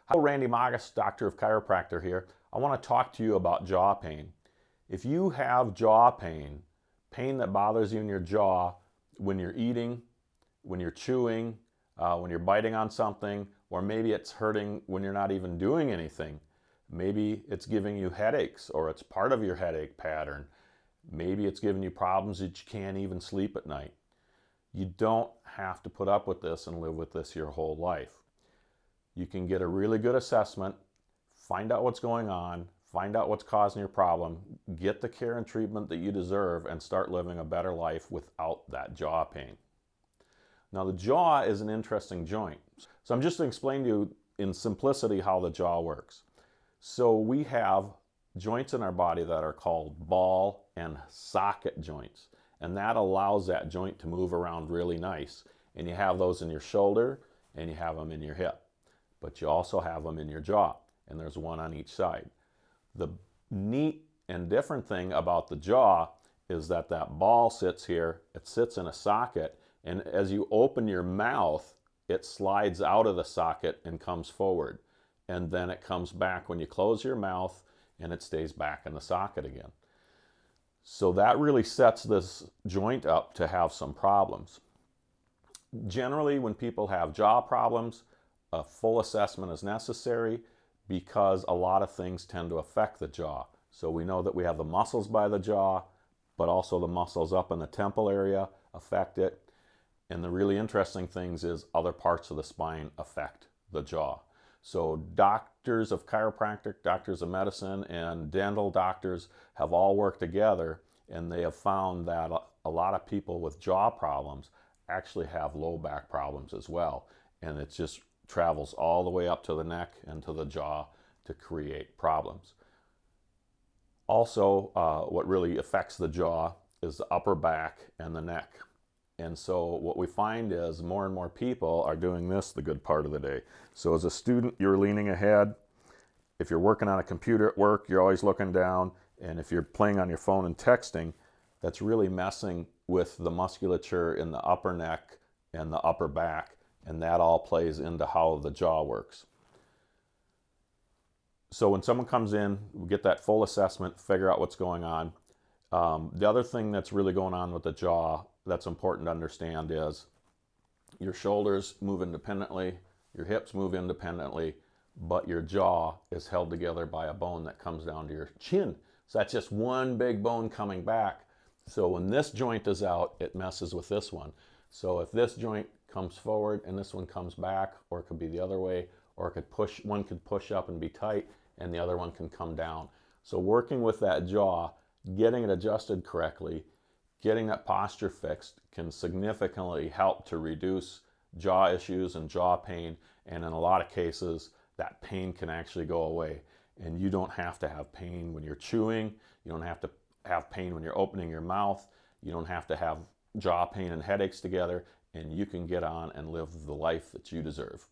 Hello, Randy Magas, Doctor of Chiropractor here. I want to talk to you about jaw pain. If you have jaw pain, pain that bothers you in your jaw when you're eating, when you're chewing, when you're biting on something, or maybe it's hurting when you're not even doing anything. Maybe it's giving you headaches, or it's part of your headache pattern. Maybe it's giving you problems that you can't even sleep at night. You don't have to put up with this and live with this your whole life. You can get a really good assessment, find out what's going on, find out what's causing your problem, get the care and treatment that you deserve, and start living a better life without that jaw pain. Now, the jaw is an interesting joint. So I'm just going to explain to you in simplicity how the jaw works. So we have joints in our body that are called ball and socket joints, and that allows that joint to move around really nice. And you have those in your shoulder and you have them in your hip, but you also have them in your jaw, and there's one on each side. The neat and different thing about the jaw is that that ball sits here, it sits in a socket, and as you open your mouth, it slides out of the socket and comes forward. And then it comes back when you close your mouth, and it stays back in the socket again. So that really sets this joint up to have some problems. Generally, when people have jaw problems, a full assessment is necessary because a lot of things tend to affect the jaw. So we know that we have the muscles by the jaw, but also the muscles up in the temple area affect it. And the really interesting things is other parts of the spine affect the jaw. So doctors of chiropractic, doctors of medicine, and dental doctors have all worked together, and they have found that a lot of people with jaw problems actually have low back problems as well. And it just travels all the way up to the neck and to the jaw to create problems. Also, what really affects the jaw is the upper back and the neck. And so what we find is more and more people are doing this the good part of the day. So as a student, you're leaning ahead. If you're working on a computer at work, you're always looking down. And if you're playing on your phone and texting, that's really messing with the musculature in the upper neck and the upper back. And that all plays into how the jaw works. So when someone comes in, we get that full assessment, figure out what's going on. The other thing that's really going on with the jaw that's important to understand is your shoulders move independently, your hips move independently, but your jaw is held together by a bone that comes down to your chin. So that's just one big bone coming back. So when this joint is out, it messes with this one. So if this joint comes forward and this one comes back, or it could be the other way, or it could push, one could push up and be tight and the other one can come down. So working with that jaw, getting it adjusted correctly, getting that posture fixed can significantly help to reduce jaw issues and jaw pain. And in a lot of cases, that pain can actually go away. And you don't have to have pain when you're chewing. You don't have to have pain when you're opening your mouth. You don't have to have jaw pain and headaches together. And you can get on and live the life that you deserve.